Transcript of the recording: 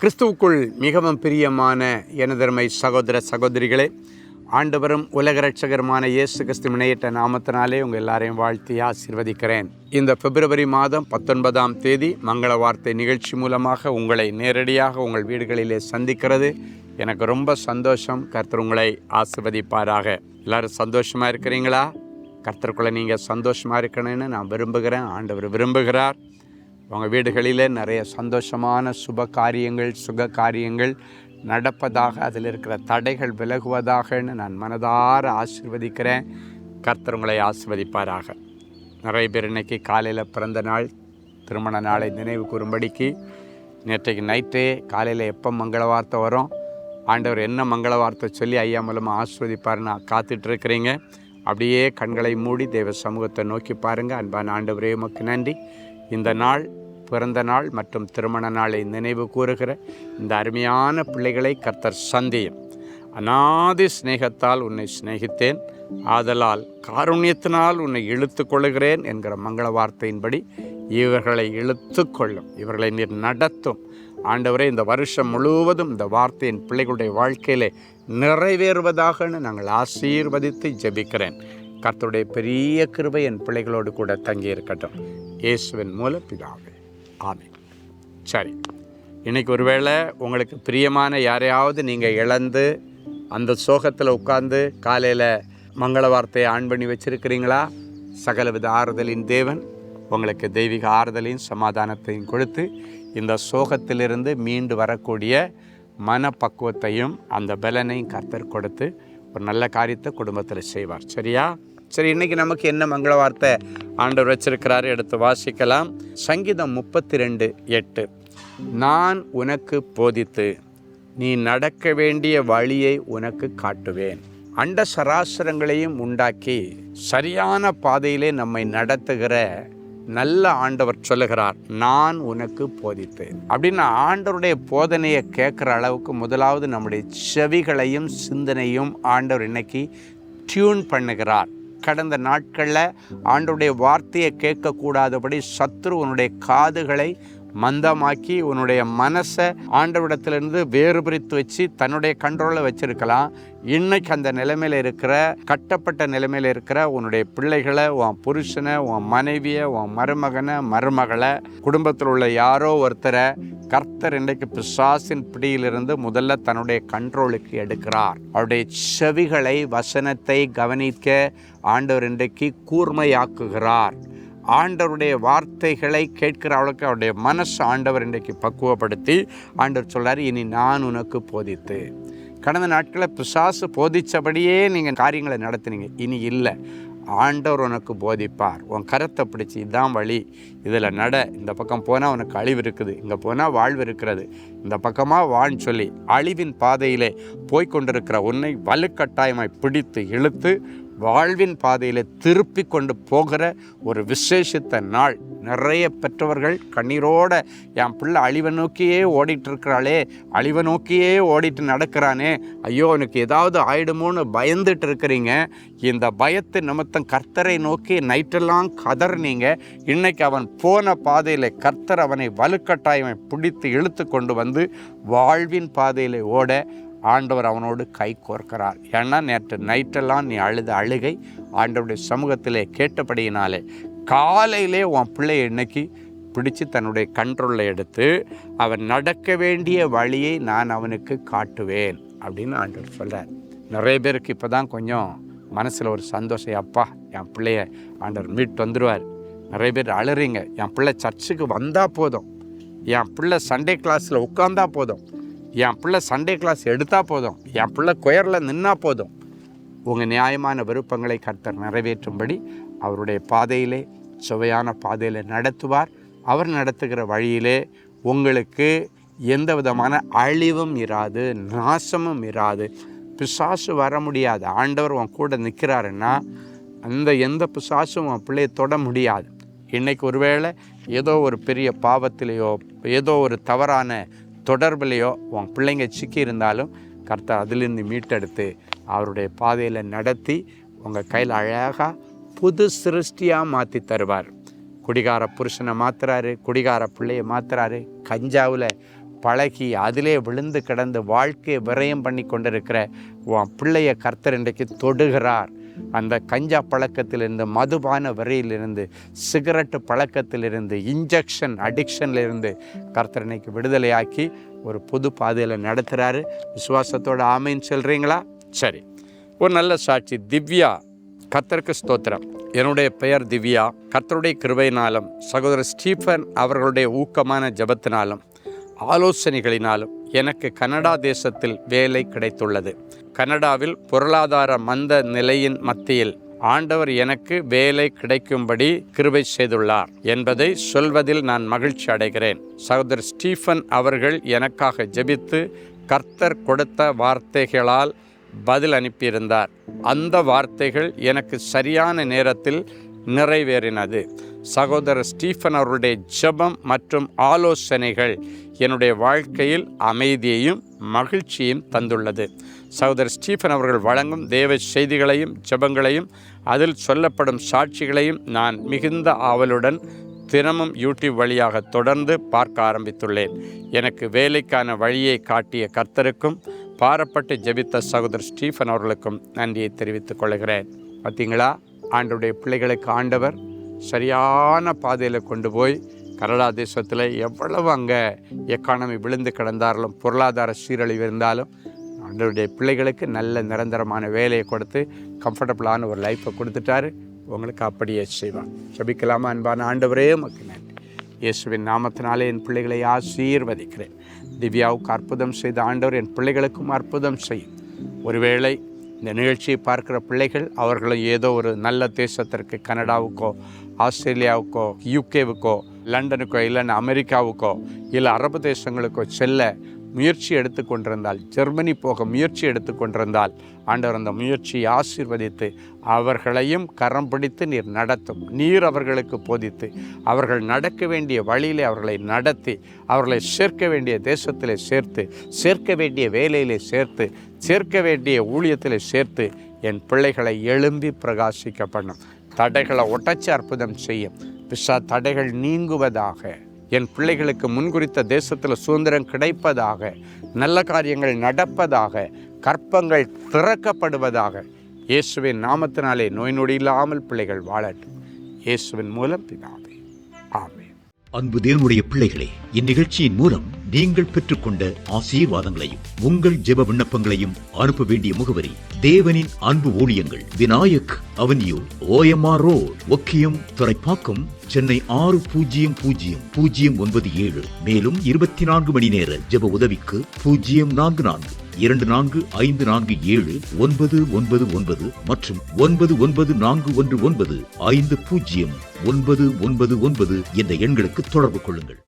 கிறிஸ்துவுக்குள் மிகவும் பிரியமான எனதருமை சகோதர சகோதரிகளே, ஆண்டவரும் உலக இரட்சகருமான இயேசு கிறிஸ்து இணையற்ற நாமத்தினாலே உங்கள் எல்லாரையும் வாழ்த்தி ஆசீர்வதிக்கிறேன். இந்த பிப்ரவரி மாதம் 19ஆம் தேதி மங்கள வார்த்தை நிகழ்ச்சி மூலமாக உங்களை நேரடியாக உங்கள் வீடுகளிலே சந்திக்கிறது எனக்கு ரொம்ப சந்தோஷம். கர்த்தர் உங்களை ஆசீர்வதிப்பாராக. எல்லாரும் சந்தோஷமாக இருக்கிறீங்களா? கர்த்தருக்குள்ளே நீங்கள் சந்தோஷமாக இருக்கணும்னு நான் விரும்புகிறேன். ஆண்டவர் விரும்புகிறார். உங்கள் வீடுகளில் நிறைய சந்தோஷமான சுப காரியங்கள் சுக காரியங்கள் நடப்பதாக, அதில் இருக்கிற தடைகள் விலகுவதாகன்னு நான் மனதார ஆசீர்வதிக்கிறேன். கர்த்தர் உங்களை ஆசீர்வதிப்பாராக. நிறைய பேர் இன்றைக்கி காலையில் பிறந்த நாள், திருமண நாளை நினைவு கூறும்படிக்கு நேற்றைக்கு நைட்டே காலையில் எப்போ மங்கள வார்த்தை வரும், ஆண்டவர் என்ன மங்கள வார்த்தை சொல்லி ஐயா மூலமாக ஆசீர்வதிப்பாருன்னு காத்துட்ருக்கிறீங்க. அப்படியே கண்களை மூடி தேவ சமூகத்தை நோக்கி பாருங்கள். அன்பான ஆண்டவரே, உமக்கு நன்றி. இந்த நாள், பிறந்த நாள் மற்றும் திருமண நாளை நினைவு கூறுகிற இந்த அருமையான பிள்ளைகளை கர்த்தர் சந்தியும். அநாதி சிநேகத்தால் உன்னை சிநேகித்தேன், ஆதலால் காருண்யத்தினால் உன்னை இழுத்து கொள்ளுகிறேன் என்கிற மங்கள வார்த்தையின்படி இவர்களை இழுத்து கொள்ளும், இவர்களை நீர் நடத்தும். ஆண்டவரே, இந்த வருஷம் முழுவதும் இந்த வார்த்தையின் பிள்ளைகளுடைய வாழ்க்கையிலே நிறைவேறுவதாக நாங்கள் ஆசீர்வதித்து ஜெபிக்கிறேன். கர்த்தருடைய பெரிய கிருபை என் பிள்ளைகளோடு கூட தங்கியிருக்கட்டும். இயேசுவின் மூலம் பிதாவே, ஆமென். சரி, இன்றைக்கி ஒருவேளை உங்களுக்கு பிரியமான யாரையாவது நீங்கள் இழந்து அந்த சோகத்தில் உட்கார்ந்து காலையில் மங்கள வார்த்தையை ஆன் பண்ணி வச்சுருக்கிறீங்களா? சகலவித ஆறுதலின் தேவன் உங்களுக்கு தெய்வீக ஆறுதலையும் சமாதானத்தையும் கொடுத்து இந்த சோகத்திலிருந்து மீண்டு வரக்கூடிய மனப்பக்குவத்தையும் அந்த பலனையும் கர்த்தர் கொடுத்து ஒரு நல்ல காரியத்தை குடும்பத்தில் செய்வார். சரியா? சரி, இன்றைக்கி நமக்கு என்ன மங்கள வார்த்தை ஆண்டவர் வச்சிருக்கிறாரு எடுத்து வாசிக்கலாம். சங்கீதம் 32:8. நான் உனக்கு போதித்து நீ நடக்க வேண்டிய வழியை உனக்கு காட்டுவேன். அண்ட சராசரங்களையும் உண்டாக்கி சரியான பாதையிலே நம்மை நடத்துகிற நல்ல ஆண்டவர் சொல்லுகிறார், நான் உனக்கு போதித்து. அப்படின்னா ஆண்டவருடைய போதனையை கேட்குற அளவுக்கு முதலாவது நம்முடைய செவிகளையும் சிந்தனையும் ஆண்டவர் இன்னைக்கு டியூன் பண்ணுகிறார். கடந்த நாட்களில் ஆண்டவருடைய வார்த்தையை கேட்கக்கூடாதபடி சத்ரு உன்னுடைய காதுகளை மந்தமாக்கி உன்னுடைய மனசை ஆண்டவரிடத்திலிருந்து வேறு பிரித்து வச்சு தன்னுடைய கண்ட்ரோலில் வச்சிருக்கலாம். இன்னைக்கு அந்த நிலைமையில் இருக்கிற, கட்டப்பட்ட நிலைமையில் இருக்கிற உன்னுடைய பிள்ளைகளை, உன் புருஷனை, உன் மனைவியை, உன் மருமகனை, மருமகளை, குடும்பத்தில் உள்ள யாரோ ஒருத்தரை கர்த்தர் இன்றைக்கு பிசாசின் பிடியிலிருந்து முதல்ல தன்னுடைய கண்ட்ரோலுக்கு எடுக்கிறார். அவருடைய செவிகளை, வசனத்தை கவனிக்க ஆண்டவர் இன்றைக்கு கூர்மையாக்குகிறார். ஆண்டவருடைய வார்த்தைகளை கேட்கிற அவளுக்கு அவருடைய மனசு ஆண்டவர் இன்றைக்கு பக்குவப்படுத்தி ஆண்டவர் சொல்கிறார், இனி நான் உனக்கு போதித்து. கடந்த நாட்களில் பிசாசு போதித்தபடியே நீங்கள் காரியங்களை நடத்துனீங்க. இனி இல்லை, ஆண்டவர் உனக்கு போதிப்பார். உன் கரத்தை பிடிச்சி இதுதான் வழி, இதில் நட, இந்த பக்கம் போனால் உனக்கு அழிவு இருக்குது, இங்கே போனால் வாழ்வு இருக்கிறது, இந்த பக்கமாக வான்னு சொல்லி அழிவின் பாதையிலே போய்கொண்டிருக்கிற உன்னை வலுக்கட்டாயமாய் பிடித்து இழுத்து வாழ்வின் பாதையில் திருப்பி கொண்டு போகிற ஒரு விசேஷித்த நாள். நிறைய பெற்றவர்கள் கண்ணீரோட, என் பிள்ளை அழிவை நோக்கியே ஓடிட்டுருக்கிறாளே, அழிவை நோக்கியே ஓடிட்டு நடக்கிறானே, ஐயோ எனக்கு ஏதாவது ஆயிடுமோன்னு பயந்துட்டு இருக்கிறீங்க. இந்த பயத்து நிமித்தம் கர்த்தரை நோக்கி நைட்டெல்லாம் கதறினீங்க. இன்னைக்கு அவன் போன பாதையில் கர்த்தர் அவனை வலுக்கட்டாயமை பிடித்து இழுத்து கொண்டு வந்து வாழ்வின் பாதையில் ஓட ஆண்டவர் அவனோடு கை கோர்க்கிறார். ஏன்னா நேற்று நைட்டெல்லாம் நீ அழுத அழுகை ஆண்டவருடைய சமூகத்திலே கேட்டபடியினாலே காலையிலே உன் பிள்ளையை இன்னைக்கு பிடிச்சு தன்னுடைய கண்ட்ரோலில் எடுத்து அவன் நடக்க வேண்டிய வழியை நான் அவனுக்கு காட்டுவேன் அப்படின்னு ஆண்டவர் சொல்கிறார். நிறைய பேருக்கு இப்போ தான் கொஞ்சம் மனசில் ஒரு சந்தோஷம், அப்பா என் பிள்ளைய ஆண்டவர் மீட்டு வந்துடுவார். நிறைய பேர் அழுறீங்க, என் பிள்ளை சர்ச்சுக்கு வந்தால் போதும், என் பிள்ளை சண்டே கிளாஸில் உட்காந்தா போதும், என் பிள்ளை சண்டே கிளாஸ் எடுத்தால் போதும், என் பிள்ளை கொயரில் நின்னா போதும். உங்கள் நியாயமான விருப்பங்களை கர்த்தர் நிறைவேற்றும்படி அவருடைய பாதையிலே, சுவையான பாதையில் நடத்துவார். அவர் நடத்துகிற வழியிலே உங்களுக்கு எந்த விதமான அழிவும் இராது, நாசமும் இராது. பிசாசு வர முடியாது. ஆண்டவர் உன் கூட நிற்கிறாருன்னா அந்த எந்த பிசாசும் உன் பிள்ளையை தொட முடியாது. இன்றைக்கு ஒருவேளை ஏதோ ஒரு பெரிய பாவத்திலேயோ ஏதோ ஒரு தவறான தொடர்பிலையோ உன் பிள்ளைங்க சிக்கி இருந்தாலும் கர்த்தர் அதிலிருந்து மீட்டெடுத்து அவருடைய பாதையில் நடத்தி உங்கள் கையில் அழகாக புது சிருஷ்டியாக மாற்றி தருவார். குடிகார புருஷனை மாற்றுறாரு, குடிகார பிள்ளையை மாற்றுறாரு, கஞ்சாவில் பழகி அதிலே விழுந்து கிடந்து வாழ்க்கையை விரயம் பண்ணி கொண்டிருக்கிற உன் பிள்ளைய கர்த்தர் இன்றைக்கு தொடுகிறார். அந்த கஞ்சா பழக்கத்திலிருந்து, மதுபான வரையிலிருந்து, சிகரெட்டு பழக்கத்திலிருந்து, இன்ஜெக்ஷன் அடிக்ஷன்லேருந்து கர்த்தர் இன்னைக்கு விடுதலையாக்கி ஒரு புது பாதையில் நடத்துகிறாரு. விசுவாசத்தோட ஆமைன்னு சொல்கிறீங்களா? சரி, ஒரு நல்ல சாட்சி. திவ்யா, கர்த்தருக்கு ஸ்தோத்திரம். என்னுடைய பெயர் திவ்யா. கர்த்தருடைய கிருபையினாலும் சகோதரர் ஸ்டீஃபன் அவர்களுடைய ஊக்கமான ஜெபத்தினாலும் ஆலோசனைகளினாலும் எனக்கு கனடா தேசத்தில் வேலை கிடைத்துள்ளது. கனடாவில் பொருளாதார மந்த நிலையின் மத்தியில் ஆண்டவர் எனக்கு வேலை கிடைக்கும்படி கிருபை செய்துள்ளார் என்பதை சொல்வதில் நான் மகிழ்ச்சி அடைகிறேன். சகோதரர் ஸ்டீஃபன் அவர்கள் எனக்காக ஜெபித்து கர்த்தர் கொடுத்த வார்த்தைகளால் பதில் அனுப்பியிருந்தார். அந்த வார்த்தைகள் எனக்கு சரியான நேரத்தில் நிறைவேறினது. சகோதரர் ஸ்டீஃபன் அவர்களுடைய ஜெபம் மற்றும் ஆலோசனைகள் என்னுடைய வாழ்க்கையில் அமைதியையும் மகிழ்ச்சியையும் தந்துள்ளது. சகோதரர் ஸ்டீஃபன் அவர்கள் வழங்கும் தேவ செய்திகளையும் ஜெபங்களையும் அதில் சொல்லப்படும் சாட்சிகளையும் நான் மிகுந்த ஆவலுடன் தினமும் யூடியூப் வழியாக தொடர்ந்து பார்க்க ஆரம்பித்துள்ளேன். எனக்கு வேலைக்கான வழியை காட்டிய கர்த்தருக்கும் பாரப்பட்டு ஜெபித்த சகோதரர் ஸ்டீஃபன் அவர்களுக்கும் நன்றியை தெரிவித்துக் கொள்கிறேன். பார்த்தீங்களா, ஆண்டவருடைய பிள்ளைகளுக்கு ஆண்டவர் சரியான பாதையில் கொண்டு போய் கனடா தேசத்தில் எவ்வளவு அங்கே எக்கானமி விழுந்து கிடந்தாலும், பொருளாதார சீரழிவு இருந்தாலும், ஆண்டவருடைய பிள்ளைகளுக்கு நல்ல நிரந்தரமான வேலையை கொடுத்து கம்ஃபர்டபுளான ஒரு லைஃப்பை கொடுத்துட்டாரு. உங்களுக்கு அப்படியே செய்வான். ஜெபிக்கலாமா? அன்பான ஆண்டவரே, உமக்கு நன்றி. இயேசுவின் நாமத்தினாலே என் பிள்ளைகளை ஆசீர்வதிக்கிறேன். திவ்யாவுக்கு அற்புதம் செய்த ஆண்டவர் என் பிள்ளைகளுக்கும் அற்புதம் செய்யும். ஒருவேளை இந்த நிகழ்ச்சியை பார்க்குற பிள்ளைகள் அவர்களும் ஏதோ ஒரு நல்ல தேசத்திற்கு, கனடாவுக்கோ, ஆஸ்திரேலியாவுக்கோ, யூகேவுக்கோ, லண்டனுக்கோ, இல்லைன்னா அமெரிக்காவுக்கோ, இல்லை அரபு தேசங்களுக்கோ செல்ல முயற்சி எடுத்து கொண்டிருந்தால், ஜெர்மனி போக முயற்சி எடுத்து கொண்டிருந்தால், ஆண்டவர் அந்த முயற்சியை ஆசீர்வதித்து அவர்களையும் கரம் பிடித்து நீர் நடத்தும். நீர் அவர்களுக்கு போதித்து அவர்கள் நடக்க வேண்டிய வழியிலே அவர்களை நடத்தி அவர்களை சேர்க்க வேண்டிய தேசத்திலே சேர்த்து, சேர்க்க வேண்டிய வேலையிலே சேர்த்து, சேர்க்க வேண்டிய ஊழியத்திலே சேர்த்து என் பிள்ளைகளை எழும்பி பிரகாசிக்க பண்ணும். தடைகளை ஒட்டச்சி அற்புதம் செய்யும். தடைகள் நீங்குவதாக. என் பிள்ளைகளுக்கு முன்குறித்த தேசத்தில் சுதந்திரம் கிடைப்பதாக, நல்ல காரியங்கள் நடப்பதாக, கற்பங்கள் திறக்கப்படுவதாக. இயேசுவின் நாமத்தினாலே நோய் நொடி இல்லாமல் பிள்ளைகள் வாழட்டும். இயேசுவின் மூலம் பிதாவே, ஆமென். அன்பு தேவனுடைய பிள்ளைகளே, இந்நிகழ்ச்சியின் மூலம் நீங்கள் பெற்றுக்கொண்ட ஆசீர்வாதங்களையும் உங்கள் ஜெப விண்ணப்பங்களையும் அனுப்ப வேண்டிய முகவரி: தேவனின் அன்பு ஊழியங்கள், Vinayak avenue, OMR road, Okkiyam, Thoraipakkam, Chennai 600097. மேலும் 24 மணி நேர ஜெப உதவிக்கு 044-24547-999 மற்றும் 9941150999 என்ற எண்களுக்கு தொடர்பு கொள்ளுங்கள்.